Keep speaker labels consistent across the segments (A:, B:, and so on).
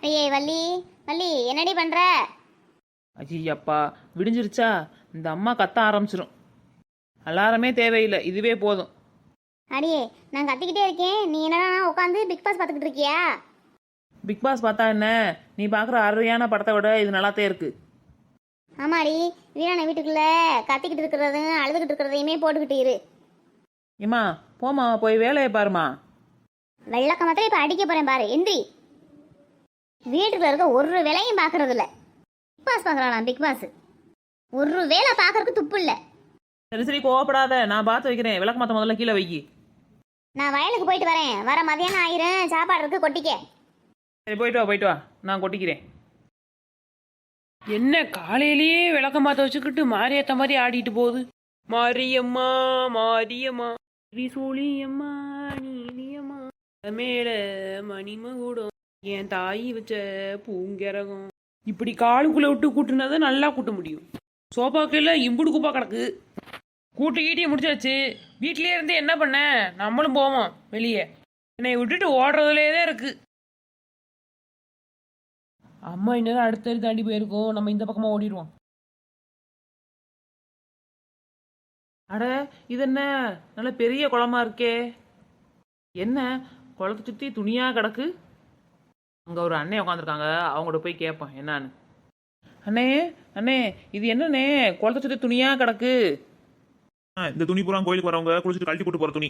A: ஐயே வள்ளி, வள்ளி என்னடி பண்ற?
B: ஐயப்பா, விடிஞ்சிருச்சா? இந்த அம்மா கத்த ஆரம்பிச்சிரும். அலாரமே தேவையில்லை, இதுவே போதும்.
A: அடியே நான் கத்திக்கிட்டே இருக்கேன், நீ என்னடா உட்காந்து பிக் பாஸ் பார்த்துக்கிட்டு இருக்கியா?
B: பிக் பாஸ் பார்த்தா என்ன? நீ பார்க்குற அருமையான படத்தை விட இது நல்லாத்தே இருக்கு.
A: ஆமாடி, வீரான வீட்டுக்குள்ள கத்திக்கிட்டு இருக்கிறதையும் அழுதுகிட்டு இருக்கிறதையுமே போட்டுக்கிட்டு இரு.
B: ஏம்மா போம்மா, போய் வேலையை பாருமா.
A: வெள்ளக்க மாத்திரம் இப்ப அடிக்க போறேன் பாரு, எந்திரி. வீட்டுக்குள்ள இருக்க ஒரு வேலையும் பாக்குறது இல்ல. பிக் பாஸ் பாக்குறாளாம், பிக் பாஸ். ஒரு வேலை பாக்குறதுக்கு துப்பு இல்ல.
B: சரி சரி, கோவப்படாத, நான் பார்த்து வைக்கிறேன். விளக்கு மாத்த முதல்ல கீழே வைக்கி.
A: நான் வயலுக்கு போயிட்டு வரேன், வர மதியானம் ஆயிரும், சாப்பாடு இருக்கு கொட்டிக்க.
B: சரி போயிட்டு வா, நான் கொட்டிக்கிறேன். என்ன காலையிலேயே விளக்கம் பார்த்து வச்சுக்கிட்டு மாரியத்த மாதிரி ஆடிட்டு போகுது. மாரியம்மா மாரியம்மா சோழியம்மா நீலியம்மா மேல மணிமகுடம் என் தாயி வச்ச பூங்கரகம். இப்படி காலுக்குள்ள விட்டு கூட்டுனதை நல்லா கூட்ட முடியும். சோபாக்கையில் இம்புடு குப்பா கிடக்கு. கூட்டு ஈட்டியை முடிச்சாச்சு. வீட்டிலே இருந்து என்ன பண்ண? நம்மளும் போவோம் வெளியே. என்னை விட்டுட்டு ஓடுறதுலே தான் இருக்கு. அம்மா இந்நேரம் அடுத்த தாண்டி போயிருக்கோம், நம்ம இந்த பக்கமா ஓடிடுவோம். அட, இது என்ன நல்ல பெரிய குளமா இருக்கே? என்ன குளத்தை சுற்றி துணியா கிடக்கு? அங்கே ஒரு அண்ணே உட்காந்துருக்காங்க, அவங்கள்ட்ட போய் கேட்பேன் என்னான்னு. அண்ணே அண்ணே, இது என்னண்ணே குளத்தை சுற்றி துணியா கிடக்கு?
C: இந்த துணி பூரா கோயிலுக்கு வரவங்க குளிச்சுட்டு கழட்டி போட்டு போற துணி.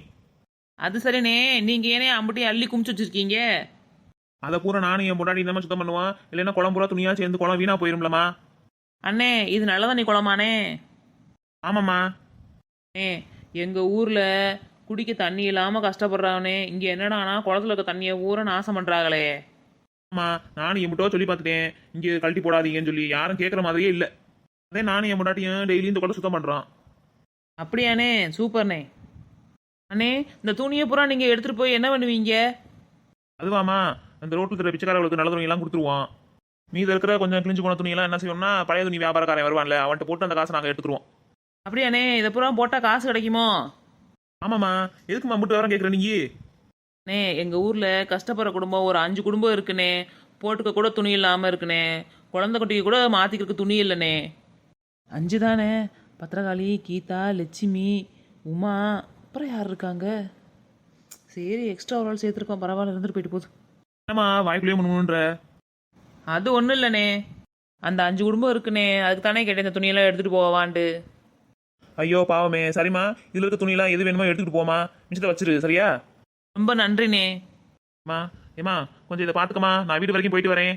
B: அது சரிண்ணே, நீங்க ஏனே அம்பட்டையும் அள்ளி குமிச்சு வச்சிருக்கீங்க?
C: அதை பூரா நானும் என் முன்னாடி இந்த மாதிரி சுத்தம் பண்ணுவான். இல்லைன்னா குளம் பூரா துணியா சேர்ந்து குளம் வீணா போயிரும்லமா.
B: அண்ணே, இது நல்லதானே குளமானே?
C: ஆமாம்மா.
B: எங்க ஊர்ல குடிக்க தண்ணி இல்லாம கஷ்டப்படுறாங்கண்ணே. இங்க என்னடானா குளத்துல இருக்க தண்ணியை ஊரை நாசம் பண்றாங்களே.
C: ஆமா, நானும் என் முட்டோ சொல்லி பார்த்துட்டேன், இங்க கழட்டி போடாதீங்கன்னு சொல்லி. யாரும் கேட்கற மாதிரியே இல்லை. அதே நானும் என் முன்னாட்டியும் டெய்லி இந்த குளம் சுத்தம் பண்றான்.
B: அப்படியாண்ணே, சூப்பர்ண்ணே. அண்ணே, இந்த துணியை பூரா நீங்க எடுத்துட்டு போய் என்ன பண்ணுவீங்க?
C: அதுவாமா, அந்த ரோட்டில் இருக்கிற பிச்சைக்காரர்களுக்கு நல்ல துணி எல்லாம் கொடுத்துருவோம். மீது இருக்கிற கொஞ்சம் கிழிஞ்சு போன துணியெல்லாம் என்ன செய்வோம்னா, பழைய துணி வியாபாரக்காரன் வருவான்ல, அவன்கிட்ட போட்டு அந்த காசை நாங்கள் எடுத்துருவோம்.
B: அப்படியாண்ணே, இதை பூரா போட்டா காசு கிடைக்குமோ?
C: ஆமாம்மா, எதுக்குமா முட்டு வரம் கேட்குற நீங்க?
B: அண்ணே, எங்க ஊர்ல கஷ்டப்படுற குடும்பம் ஒரு 5 குடும்பம் இருக்குண்ணே. போட்டுக்க கூட துணி இல்லாம இருக்குண்ணே. குழந்தை குட்டிக்கு கூட மாத்திக்கிறதுக்கு துணி இல்லைண்ணே. 5 தானே? பத்திரகாளி, கீதா, லட்சுமி, உமா, அப்புறம் யார் இருக்காங்க? சரி, எக்ஸ்ட்ரா ஒரு ஆள் சேர்த்துருக்கோம், பரவாயில்ல, இருந்துட்டு போயிட்டு போகுது.
C: என்னம்மா வாய்க்குள்ளேயே முன்னுன்ற?
B: அது ஒன்றும் இல்லைண்ணே, அந்த 5 குடும்பம் இருக்குண்ணே, அதுக்கு தானே கேட்டேன் இந்த துணியெல்லாம் எடுத்துகிட்டு போவான்ட்டு.
C: ஐயோ பாவமே. சரிம்மா, இதில் இருக்க துணியெல்லாம் எது வேணுமோ எடுத்துக்கிட்டு போமா, மிச்சத்தை வச்சிரு, சரியா?
B: ரொம்ப நன்றிண்ணே.
C: அம்மா, ஏம்மா கொஞ்சம் இதை பார்த்துக்கம்மா, நான் வீடு வரைக்கும் போயிட்டு வரேன்.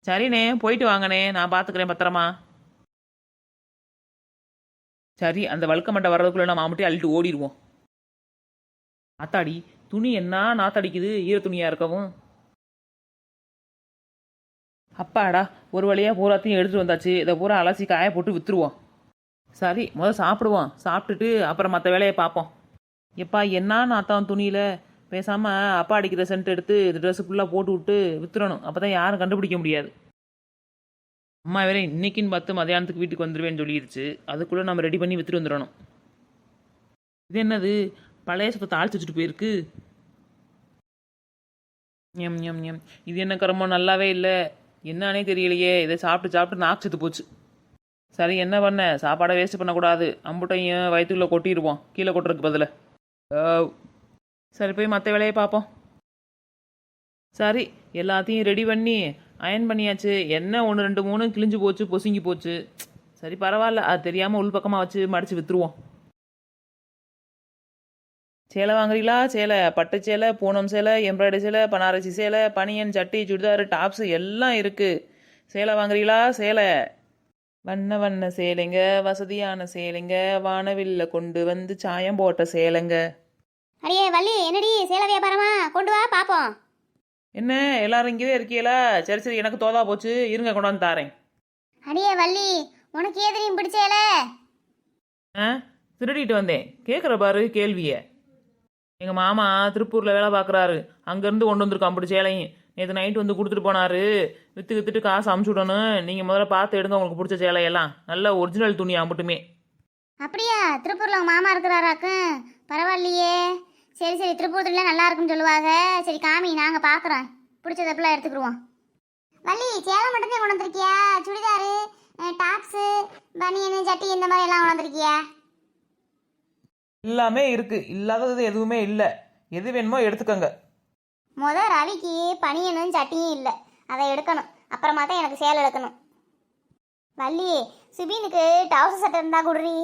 B: சரிண்ணே, போயிட்டு வாங்கண்ணே, நான் பார்த்துக்கிறேன் பத்திரமா. சரி, அந்த வழுக்க மட்டை வர்றதுக்குள்ள நம்ம மட்டும் அள்ளிட்டு ஓடிடுவோம். நாத்தாடி, துணி என்ன நாத்தடிக்குது, ஈர துணியா இருக்கவும். அப்பாடா, ஒரு வழியாக பூராத்தையும் எடுத்துகிட்டு வந்தாச்சு. இதை பூரா அலசி காய போட்டு விற்றுருவோம். சரி, முதல்ல சாப்பிடுவோம். சாப்பிட்டுட்டு அப்புறம் மற்ற வேலையை பார்ப்போம். எப்பா, என்ன நாத்தான் துணியில். பேசாமல் அப்பா அடிக்கிற சென்ட் எடுத்து இது ட்ரெஸ்ஸு ஃபுல்லாக போட்டு விட்டு விற்றுறணும். அப்போ தான் யாரும் கண்டுபிடிக்க முடியாது. அம்மா வேற இன்னைக்குன்னு பார்த்து மதியானத்துக்கு வீட்டுக்கு வந்துடுவேன்னு சொல்லிடுச்சு. அதுக்குள்ளே நம்ம ரெடி பண்ணி விற்றுட்டு வந்துடணும். இது என்னது, பழைய சத்தை தாளிச்சு வச்சுட்டு போயிருக்கு. எம் எம் எம், இது என்ன கரமோ, நல்லாவே இல்லை. என்னன்னே தெரியலையே. இதை சாப்பிட்டு சாப்பிட்டு நாக்கு செத்து போச்சு. சரி, என்ன பண்ண, சாப்பாடை வேஸ்ட் பண்ணக்கூடாது. அம்புட்டையும் வயிற்றுக்குள்ளே கொட்டிடுவோம், கீழே கொட்டுறதுக்கு பதில். சரி, போய் மற்ற வேலையை பார்ப்போம். சரி, எல்லாத்தையும் ரெடி பண்ணி அயன் பண்ணியாச்சு. என்ன 1 2 3 கிழிஞ்சு போச்சு, பொசுங்கி போச்சு. சரி பரவாயில்ல, அது தெரியாமல் உள் பக்கமாக வச்சு மடித்து விற்றுருவோம். சேலை வாங்குறீங்களா? சேலை, பட்டு சேலை, பூனம் சேலை, எம்ப்ராய்டரி சேலை, பனாரசி சேலை, பனியன், சட்டி, சுடிதார், டாப்ஸு எல்லாம் இருக்குது. சேலை வாங்குறீங்களா? சேலை, வண்ண வண்ண சேலைங்க, வசதியான சேலைங்க, வானவில்ல கொண்டு வந்து சாயம் போட்ட சேலைங்க.
A: அடியே வள்ளி, என்னடி சேலை வியாபாரமா? கொண்டு வா பாப்போம்.
B: என்ன எல்லாரும் இங்கேயே இருக்கீங்களா? சரி சரி, எனக்கு தோதா போச்சு, இருங்க கொண்டாந்து தாரேன்.
A: அடியே வள்ளி, உனக்கு ஏதனையும் பிடிச்சேல?
B: திருடிட்டு வந்தேன். கேட்குற பாரு கேள்வியை. எங்கள் மாமா திருப்பூரில் வேலை பார்க்குறாரு, அங்கேருந்து கொண்டு வந்திருக்கோம் அப்படி சேலையும். நேற்று நைட்டு வந்து கொடுத்துட்டு போனார். விற்றுட்டு காசு அமுச்சு விடணும். நீங்கள் முதல்ல பார்த்து எடுங்க உங்களுக்கு பிடிச்ச சேலையெல்லாம். நல்ல ஒரிஜினல் துணி அம்பட்டுமே.
A: அப்படியா? திருப்பூர்ல உங்க மாமா இருக்கிறாராக்கும்? பரவாயில்லையே. சரி சரி, திருப்பூர்ல நல்லா இருக்குன்னு சொல்லுவாங்க. சரி காமி, நாங்கள் பார்க்குறோம். பிடிச்சதப்பெல்லாம் எடுத்துக்கிடுவோம். வள்ளி சேலை மட்டும் தான் கொண்டு வந்திருக்கியா? சுடிதாரு, டாப்ஸு, பனியனு, ஜட்டி இந்த மாதிரி எல்லாம் கொண்டு வந்திருக்கியா?
B: எல்லாமே இருக்கு, இல்லாதது எதுவுமே இல்லை. எது வேணுமோ எடுத்துக்கோங்க.
A: ரவிக்கு பனியனும் சட்டியும் இல்லை, அதை எடுக்கணும். அப்புறமா தான் எனக்கு சேலை எடுக்கணும். வள்ளி, சுபீனுக்கு டவுசர் சட்டை இருந்தா குடுறி.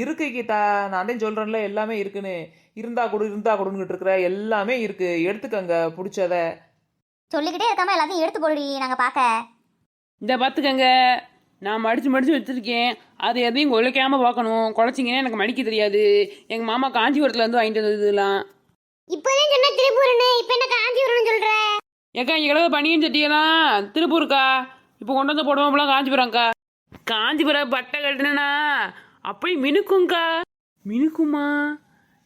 B: இருக்கு கீதா, நான் தான் சொல்றேன்ல எல்லாமே இருக்குன்னு. இருந்தா கொடுன்னுட்டு இருக்கிற எல்லாமே இருக்கு, எடுத்துக்கோங்க பிடிச்சத.
A: சொல்லிக்கிட்டே இருக்காம எல்லாத்தையும் எடுத்து போடுடி, நாங்க பார்க்க.
D: இந்த பார்த்துக்கங்க, நான் மடித்து வச்சுருக்கேன். அது எதையும் குலைக்காமல் பார்க்கணும். குலைச்சிங்கன்னா எனக்கு மடிக்க தெரியாது. எங்கள் மாமா காஞ்சிபுரத்தில் வந்து வாங்கிட்டு வந்தது இதெல்லாம்.
A: இப்போதான் சொன்ன திருப்பூர்னு, இப்போ என்ன காஞ்சிபுரம்னு சொல்ற?
D: ஏக்கா இங்கே கிடக்கு பனியன் சட்டியெல்லாம் திருப்பூருக்கா. இப்போ கொண்டு வந்து போடுவோம்லாம் காஞ்சிபுரம்க்கா. காஞ்சிபுரம் பட்டை கட்டினா அப்படி மினுக்கும்க்கா. மினுக்குமா?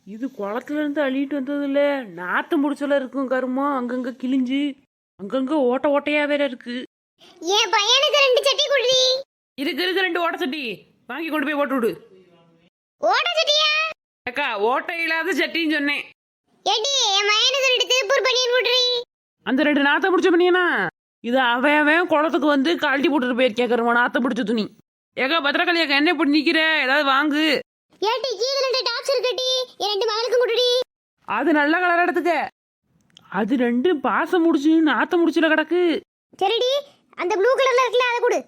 D: இது குளத்துலேருந்து அள்ளிட்டு வந்ததில்ல, நாற்றம் முடிச்சல இருக்கும். கருமோ அங்கங்கே கிழிஞ்சு அங்கங்கே ஓட்டையாக வேற இருக்கு.
A: என் பையனுக்கு 2 சட்டி குடுறி.
D: இருக்கு 2 ஓட்ட சட்டி வாங்கி கொண்டு போய் போட்டு விடு.
A: ஓட்ட சட்டியா?
D: அக்கா ஓட்டை இல்லாத சட்டின்னு சொன்னேன்.
A: ஏடி, என் பையனுக்கு 2 திருப்பூர் பனியன் குடுறி.
D: அந்த 2 நாத்த முடிச்ச பண்ணியனா இது அவன் குளத்துக்கு வந்து கழட்டி போட்டுட்டு போயிருக்கேன். கருமா நாத்த பிடிச்ச துணி. ஏக்கா பத்திரக்காளி அக்கா என்ன இப்படி நிக்கிற? ஏதாவது வாங்கு.
A: ஏடி, கீழ 2 டாப்ஸ் இருக்குடி, என் 2 மகளுக்கு குடுறி.
D: அது நல்ல கலர் எடுத்துக்க. அது 2 பாசம் முடிச்சு நாத்த முடிச்சுல கிடக்கு.
A: சரிடி, அந்த ப்ளூ கலர்ல இருக்குல்ல அதை கொடு.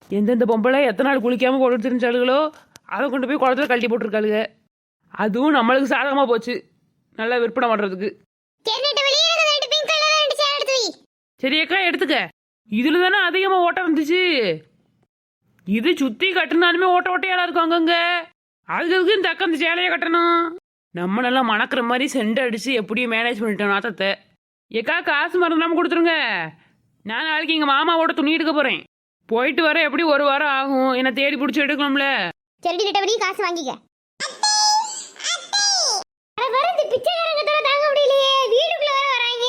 D: எந்தெந்த பொம்பளை எத்தனை நாள் குளிக்காம போட்டு தெரிஞ்சாளுகளோ அதை கொண்டு போய் குளத்துல கழட்டி போட்டிருக்காளுங்க. அதுவும் நம்மளுக்கு சாதகமா போச்சு, நல்லா விற்பனை பண்றதுக்கு.
A: கேரட் வெளியே எனக்கு 2 பிங்க் கலர்ல 2 சேலை எடுத்து வை.
D: சரி அக்கா எடுத்துக்க. இதுல தானே அதிகமா ஓட்டம் இருந்துச்சு. இது சுத்தி கட்டினாலுமே ஓட்டையால இருக்கும் அங்கங்க. அதுக்கு இந்த அக்கா அந்த சேலையை கட்டணும். நம்ம நல்லா மணக்கிற மாதிரி சென்ட் அடிச்சு எப்படியும் மேனேஜ் பண்ணிட்டோம் நாத்தத்தை. ஏக்கா காசு மறந்துடாம கொடுத்துருங்க. நான் நாளைக்கு எங்க மாமாவோட துணி எடுக்க போறேன். போயிட்டு வர எப்படி 1 வாரம் ஆகும். என்ன தேடி பிடிச்சி எடுக்கணும்ல.
A: சரிடி, நெட்டவழி காசு வாங்கிக்க. வர இந்த பிச்சைக்காரங்க தர தாங்க முடியலையே, வீடுக்குள்ள வர வராங்க.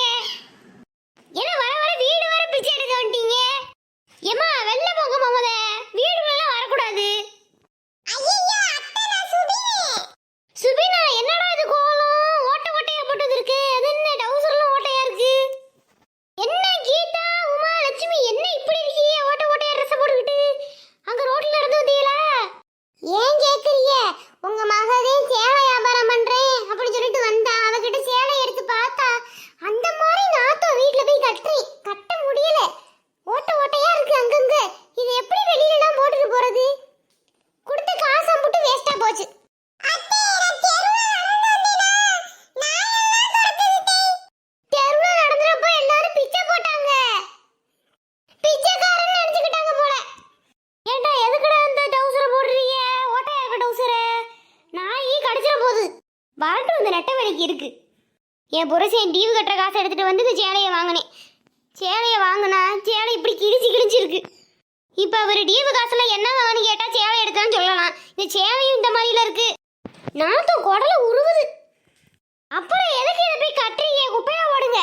A: ஏன்னா வர வர வீடு வர பிச்சை எடுக்க வந்துட்டீங்க. ஏமா வெளில போங்க மாமத, வீடுக்குள்ள வரக்கூடாது. சுபினா, என்னடா இது கோலம்? ஓட்டையா போட்டது இருக்கு. அது என்ன டவுசர்லாம் ஓட்டையா இருக்கு? என்ன கீதா, உமா, லட்சுமி, என்ன இப்படி இருக்கீங்க? ஓட்டையா ட்ரெஸ் போட்டுக்கிட்டு அங்க ரோட்ல நடந்து வந்தீங்களா? ஏன் கேக்குறீங்க? உங்க மகதே சேலை வியாபாரம் பண்றேன் அப்படின்னு சொல்லிட்டு வந்தா, அவகிட்ட சேலை எடுத்து பார்த்தா அந்த மாதிரி நாத்தம். வீட்டுல போய் கட்ட முடியல, ஓட்டையா இருக்கு அங்கங்க. இது எப்படி வெளியில எல்லாம் போட்டுட்டு போறது? கொடுத்த காசை மட்டும் வேஸ்டா போச்சு. தெருவுல நடந்துறப்ப எல்லாரும் பிச்சை போட்டாங்க. பிச்சைக்காரன்னு நினைச்சுக்கிட்டாங்க போல. ஏண்டா எதுக்குடா இந்த டவுசர் போடுறீங்க? ஓட்டையா இருக்க டவுசர் நாயி கடிச்சிட போகுது. வரட்டும், இந்த நெட்ட வேலைக்கு இருக்கு. என் புருஷன் டீவு கட்டுற காசை எடுத்துட்டு வந்து இந்த சேலையை வாங்கினேன். சேலையை வாங்கினா சேலை இப்படி கிழிஞ்சிருக்கு. இப்போ அவர் டீவு காசுல என்ன வாங்கன்னு கேட்டா சேலை எடுத்தான்னு சொல்லலாம். இந்த சேலையும் இந்த மாதிரில இருக்கு. நாத்தம் குடல உருவுது. அப்புறம் எதுக்கு இதை போய் கட்டுறீங்க? குப்பையா போடுங்க.